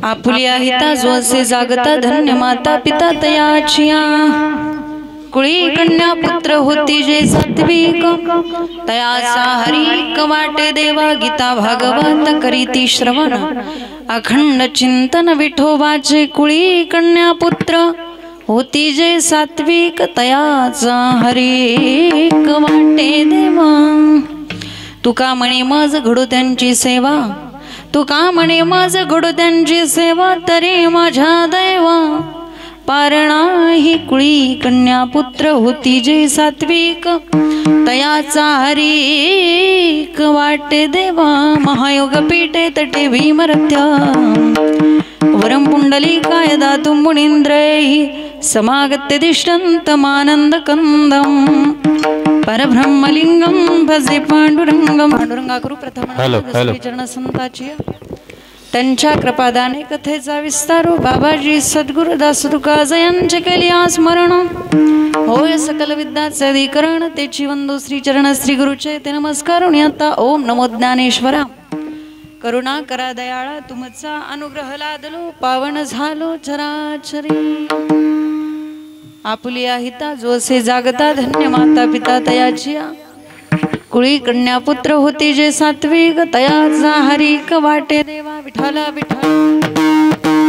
Apulia हिता जो असे जागता धन्य माता पिता तयाचिया कुळी कन्या पुत्र होती जे सात्विक तयाचा हरिक वाटे देवा गीता भागवत करीती श्रवण अखंड चिंतन विठोबाचे कुळी कन्या पुत्र होती जे सात्विक तयाचा हरिक वाटे देवा तुका म्हणे मज घडू त्यांची सेवा तुका म्हणे मज घडू त्यांची सेवा तरी माझ्या दैवा पारणा ही कुळी कन्या पुत्र होती जे सात्विक तयाचा हरिक वाटे देवा महायोग पीठे तटे भीमरथ्या वरम पुंडली काय दातु मुनींद्रैः समागत्य दिष्टन्तमानंद कंदम परब्रह्मलिंगम भजे पांडुरंगम पांडुरंगा गुरु प्रथम चरण संताची त्यांच्या कृपादाने कथेचा विस्तारो बाबाजी सद्गुरुदास तुका जयांचे केली स्मरण होय सकल विद्याचे अधिकरण तेची वंदो श्री चरण श्री गुरुचे ते नमस्कार आता ओम नमो ज्ञानेश्वरा करुणा करा दयाळा तुमचा अनुग्रह लादलो पावन झालो चराचरी आपुलिया हिता जो असे जागता धन्य माता पिता तयाचिया कुळी कन्या पुत्र होती जे सात्विक तयाचा हरिक वाटे देवा विठाला विठाला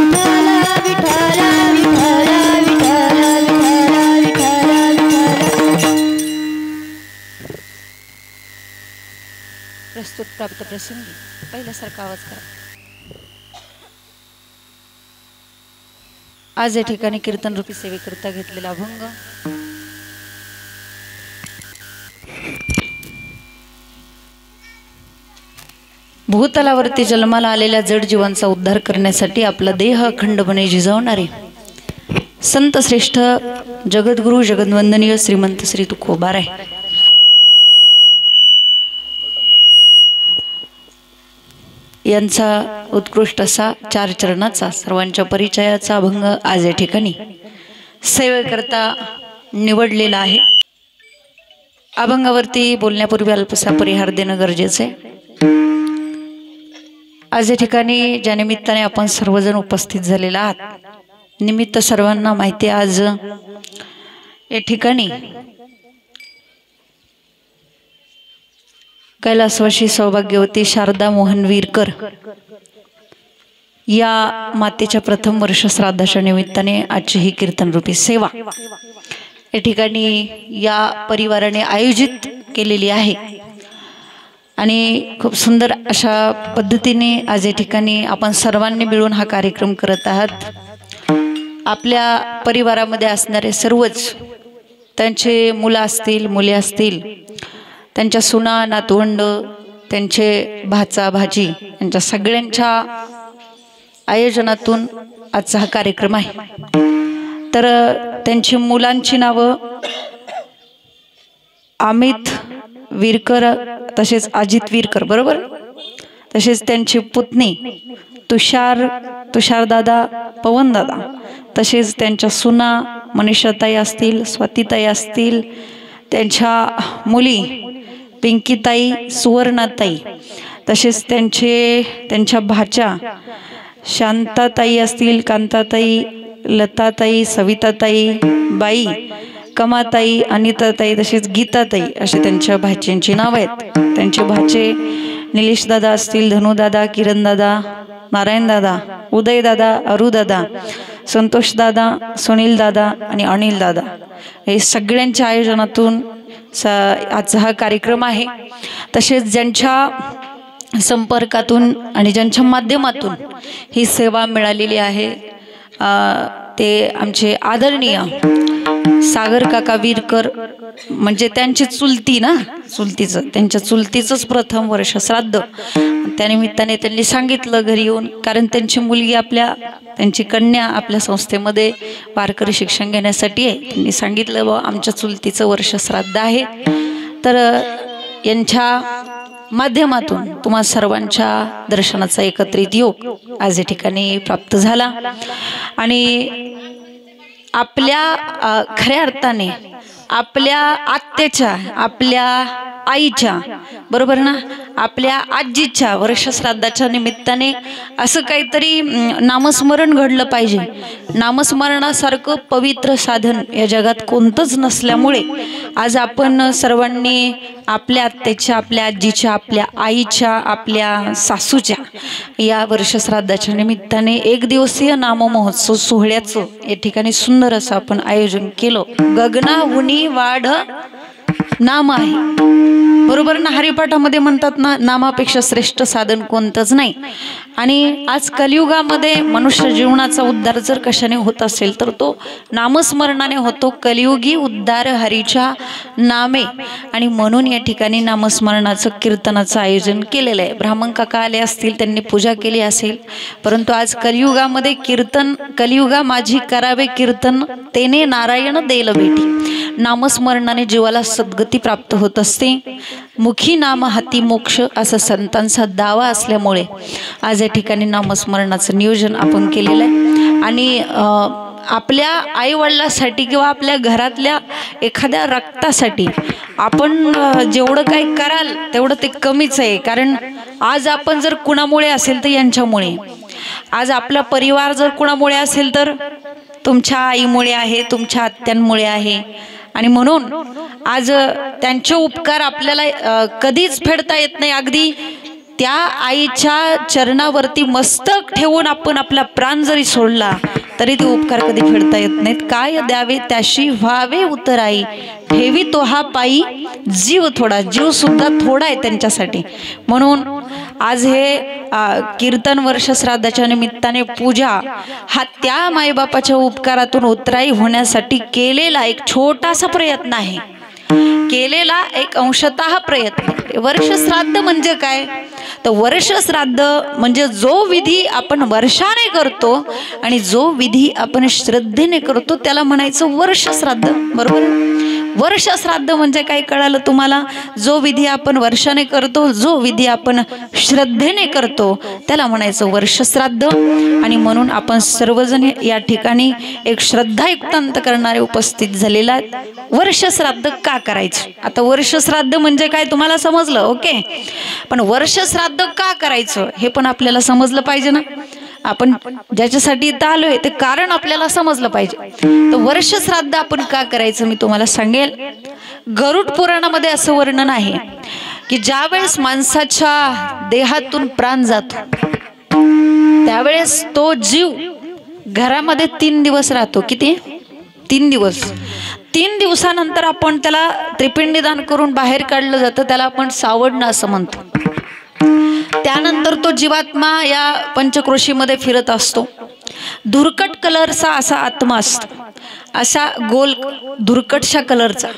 विठाला विठाला विठाला विठाला विठाला विठाला प्रस्तुत प्राप्त प्रसंगी पहिल्यासारखा आवाज करा। आज या ठिकाणी कीर्तन रूपी सेवेकरता घेतलेला अभंग भूतलावरती जन्माला आलेल्या जड जीवांचा उद्धार करण्यासाठी आपला देह अखंडपणे जिजवणारे संत श्रेष्ठ जगद्गुरु जगद्वंदनीय श्रीमंत श्री तुकोबाराय यांचा उत्कृष्ट असा 4 चरणाचा सर्वांच्या परिचयाचा अभंग आज या ठिकाणी सेवेकरता निवडलेला आहे। अभंगावरती बोलण्यापूर्वी अल्पसा परिहार देणं गरजेचे आहे। आज या ठिकाणी ज्या निमित्ताने आपण सर्वजण उपस्थित झालेला आहात निमित्त सर्वांना माहिती आज या ठिकाणी कैलासवासी सौभाग्यवती शारदा मोहन वीरकर या मातेच्या प्रथम वर्ष श्राद्धाच्या निमित्ताने आजची ही कीर्तन रूपी सेवा या ठिकाणी या परिवाराने आयोजित केलेली आहे आणि खूप सुंदर अशा पद्धतीने आज या ठिकाणी आपण सर्वांनी मिळून हा कार्यक्रम करत आहात। आपल्या परिवारामध्ये असणारे सर्वच त्यांचे मुलं असतील मुली असतील त्यांच्या सुना नातवंड त्यांचे भाचा भाजी यांच्या सगळ्यांच्या आयोजनातून आजचा हा कार्यक्रम आहे। तर त्यांची मुलांची नावं अमित वीरकर तसेच अजित वीरकर बरोबर तसेच त्यांची पुतणी तुषारदादा पवनदादा तसेच त्यांच्या सुना मनीषाताई असतील स्वातीताई असतील त्यांच्या मुली पिंकीताई सुवर्णाताई तसेच त्यांच्या भाच्या शांताताई असतील कांताताई लताताई सविताताई बाई कमाताई अनिताताई तसेच गीताताई असे त्यांच्या भाच्यांची नाव आहेत। त्यांचे भाचे निलेश दादा असतील धनुदादा किरणदादा नारायणदादा उदयदादा अरुदादा संतोषदादा सुनीलदादा आणि अनिलदादा हे सगळ्यांच्या आयोजनातून आजचा हा कार्यक्रम आहे। तसेच ज्यांच्या संपर्कातून आणि ज्यांच्या माध्यमातून ही सेवा मिळालेली आहे ते आमचे आदरणीय सागर काका वीरकर म्हणजे त्यांची चुलती ना त्यांच्या चुलतीचंच प्रथम वर्ष श्राद्ध त्यानिमित्ताने त्यांनी सांगितलं घरी येऊन कारण त्यांची मुलगी त्यांची कन्या आपल्या संस्थेमध्ये वारकरी शिक्षण घेण्यासाठी आहे। त्यांनी सांगितलं बा आमच्या चुलतीचं वर्ष श्राद्ध आहे तर यांच्या माध्यमातून तुम्हा सर्वांच्या दर्शनाचा एकत्रित योग आज या ठिकाणी प्राप्त झाला आणि आपल्या खऱ्या अर्थाने आपल्या आत्याच्या आपल्या आईच्या बरोबर ना आपल्या आजीच्या वर्षश्राद्धाच्या निमित्ताने असं काहीतरी नामस्मरण घडलं पाहिजे। नामस्मरणासारखं पवित्र साधन या जगात कोणतंच नसल्यामुळे आज आपण सर्वांनी आपल्या आत्याच्या, आपल्या आजीच्या, आपल्या आईच्या, आपल्या सासूच्या या वर्षश्राद्धाच्या निमित्ताने एक दिवसीय नाममहोत्सव सोहळ्याचं या ठिकाणी सुंदर असं आपण आयोजन केलं। गगनाहुनी वाढ नाम आहे, बरोबर ना? हरिपाठामध्ये म्हणतात ना, नामापेक्षा श्रेष्ठ साधन कोणतंच नाही। आणि आज कलियुगामध्ये मनुष्य जीवनाचा उद्धार जर कशाने होत असेल तर तो नामस्मरणाने होतो। कलियुगी उद्धार हरीच्या नामे, आणि म्हणून या ठिकाणी नामस्मरणाचं कीर्तनाचं आयोजन केलेलं आहे। ब्राह्मण काका आले असतील, त्यांनी पूजा केली असेल, परंतु आज कलियुगामध्ये कीर्तन, कलियुगा माझी करावे कीर्तन, तेने नारायण देल भेटी। नामस्मरणाने जीवाला सद्गती प्राप्त होत असते। मुखी नाम हाती मोक्ष असा संतांचा दावा असल्यामुळे आज या ठिकाणी नामस्मरणाचं नियोजन आपण केलेलं आहे। आणि आपल्या आईवडिलांसाठी किंवा आपल्या घरातल्या एखाद्या रक्तासाठी आपण जेवढं काही कराल तेवढं ते कमीच आहे। कारण आज आपण जर कुणामुळे असेल तर यांच्यामुळे, आज आपला परिवार जर कुणामुळे असेल तर तुमच्या आईमुळे आहे, तुमच्या आत्यांमुळे आहे। आणि म्हणून आज त्यांचे उपकार आपल्याला कधीच फेडता येत नाही। अगदी त्या आईच्या चरणावरती मस्तक ठेवून आपण आपला प्राण जरी सोडला तरी ते उपकार कधी फेडता येत नाहीत। काय द्यावे त्याशी व्हावे उतराई, ठेवी तो हा पायी जीव थोडा, जीव सुद्धा थोडा आहे त्यांच्यासाठी। म्हणून आज हे कीर्तन वर्षश्राद्धाच्या निमित्ताने पूजा हा त्या मायबापाच्या उपकारातून उतराई होण्यासाठी केलेला एक छोटासा प्रयत्न आहे, केलेला एक अंशतः प्रयत्न। वर्षश्राद्ध म्हणजे काय? तर वर्षश्राद्ध म्हणजे जो विधी आपण वर्षाने करतो आणि जो विधी आपण श्रद्धेने करतो त्याला म्हणायचं वर्षश्राद्ध, बरोबर? वर्षश्राद्ध म्हणजे काय कळालं तुम्हाला? जो विधी आपण वर्षाने करतो, जो विधी आपण श्रद्धेने करतो त्याला म्हणायचं वर्षश्राद्ध। आणि म्हणून आपण सर्वजण या ठिकाणी एक श्रद्धायुक्त अंतःकरणाने उपस्थित झालेला आहेत। वर्षश्राद्ध का करायचं? आता वर्षश्राद्ध म्हणजे काय तुम्हाला समजलं, ओके? पण वर्षश्राद्ध का करायचं हे पण आपल्याला समजलं पाहिजे ना। आपण ज्याच्यासाठी इथं आलोय ते कारण आपल्याला समजलं पाहिजे। तर वर्षश्राद्ध आपण का करायचं मी तुम्हाला सांगेल। गरुड पुराणामध्ये असं वर्णन आहे की ज्यावेळेस माणसाच्या देहातून प्राण जातो त्यावेळेस तो जीव घरामध्ये 3 दिवस राहतो। किती? 3 दिवस। 3 दिवसानंतर आपण त्याला त्रिपिंडीदान करून बाहेर काढलं जातं, त्याला आपण सावडणं असं म्हणतो। त्यानंतर तो जीवात्मा या पंचक्रोशीमध्ये फिरत असतो। धुरकट कलरचा असा आत्मा असतो, असा गोल धुरकटशा कलरचा,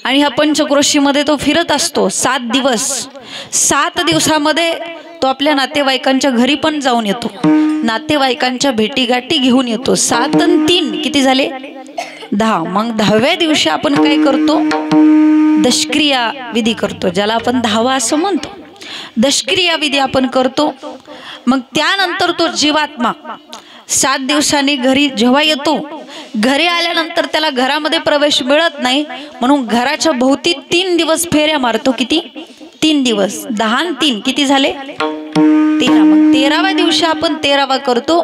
आणि ह्या पंचक्रोशीमध्ये तो फिरत असतो 7 दिवस। 7 दिवसामध्ये तो आपल्या नातेवाईकांच्या घरी पण जाऊन येतो, नातेवाईकांच्या भेटीगाठी घेऊन येतो। 7 आणि 3 किती झाले? 10। मग 10व्या दिवशी आपण काय करतो? दशक्रिया विधी करतो, ज्याला आपण 10वा असं म्हणतो। दशक्रिया विधी आपण करतो। मग त्यानंतर तो जीवात्मा 7 दिवसांनी घरी जेव्हा येतो, घरी आल्यानंतर त्याला घरामध्ये प्रवेश मिळत नाही, म्हणून घराच्या भोवती 3 दिवस फेऱ्या मारतो। किती? 3 दिवस। 10 आणि 3 किती झाले? 13। मग 13व्या दिवशी आपण 13वा करतो,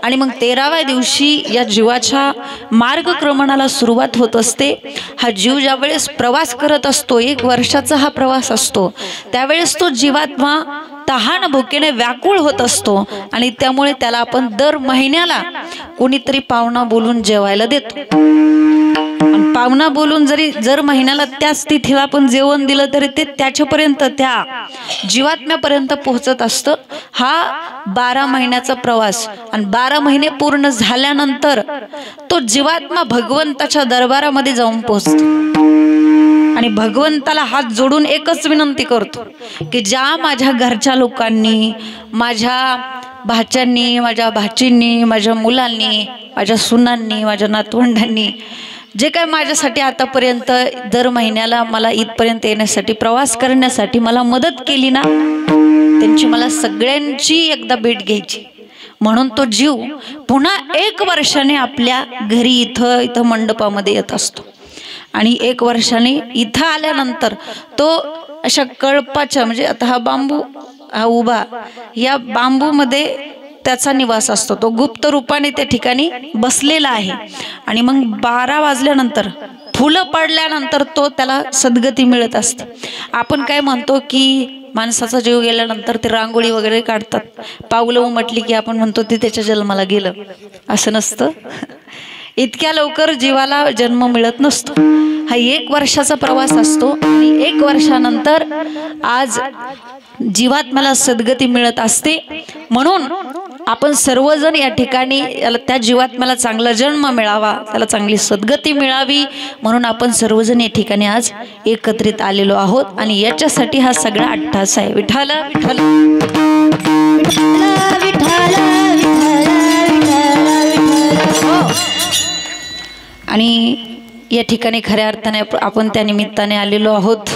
आणि मग 13व्या दिवशी या जीवाच्या मार्गक्रमणाला सुरुवात होत असते। हा जीव ज्यावेळेस प्रवास करत असतो, 1 वर्षाचा हा प्रवास असतो, त्यावेळेस तो जीवात्मा तहान भुकेने व्याकुळ होत असतो, आणि त्यामुळे त्याला आपण दर महिन्याला कोणीतरी पाहुणा बोलून जेवायला देतो। पाहुणा बोलून जर महिन्याला त्याच तिथीला आपण जेवण दिलं तरी ते त्याच्यापर्यंत, त्या जीवात्म्यापर्यंत पोहोचत असतं। हा 12 महिन्याचा प्रवास, आणि 12 महिने पूर्ण झाल्यानंतर तो जीवात्मा भगवंताच्या दरबारामध्ये जाऊन पोहोचतो, आणि भगवंताला हात जोडून एकच विनंती करतो की ज्या माझ्या घरच्या लोकांनी, माझ्या भाच्यांनी, माझ्या भाचींनी, माझ्या मुलांनी, माझ्या सुनांनी, माझ्या नातवंडांनी जे काय माझ्यासाठी आतापर्यंत दर महिन्याला मला इथपर्यंत येण्यासाठी, प्रवास करण्यासाठी मला मदत केली ना, त्यांची मला सगळ्यांची एकदा भेट घ्यायची। म्हणून तो जीव पुन्हा 1 वर्षाने आपल्या घरी इथं मंडपामध्ये येत असतो, आणि 1 वर्षाने इथं आल्यानंतर तो अशा कळपाच्या म्हणजे आता हा बांबू हा उभा या बांबूमध्ये त्याचा निवास असतो, तो गुप्त रूपाने त्या ठिकाणी बसलेला आहे. आणि मग 12 वाजल्यानंतर फुलं पडल्यानंतर तो त्याला सद्गती मिळत असते. आपण काय म्हणतो की माणसाचा जीव गेल्यानंतर ते रांगोळी वगैरे काढतात, पावलं उमटली की आपण म्हणतो ते त्याच्या जन्माला गेलं. असं नसतं. इतक्या लवकर जीवाला जन्म मिळत नसतो. हा 1 वर्षाचा प्रवास असतो आणि 1 वर्षानंतर आज जीवात्म्याला सद्गती मिळत असते. म्हणून आपण सर्वजण या ठिकाणी त्या जीवात्म्याला चांगला जन्म मिळावा, त्याला चांगली सद्गती मिळावी म्हणून आपण सर्वजण या ठिकाणी आज एकत्रित आलेलो आहोत आणि याच्यासाठी हा सगळा अट्टास आहे. विठ्ठल विठ्ठल आणि या ठिकाणी खऱ्या अर्थाने आपण त्या निमित्ताने आलेलो आहोत.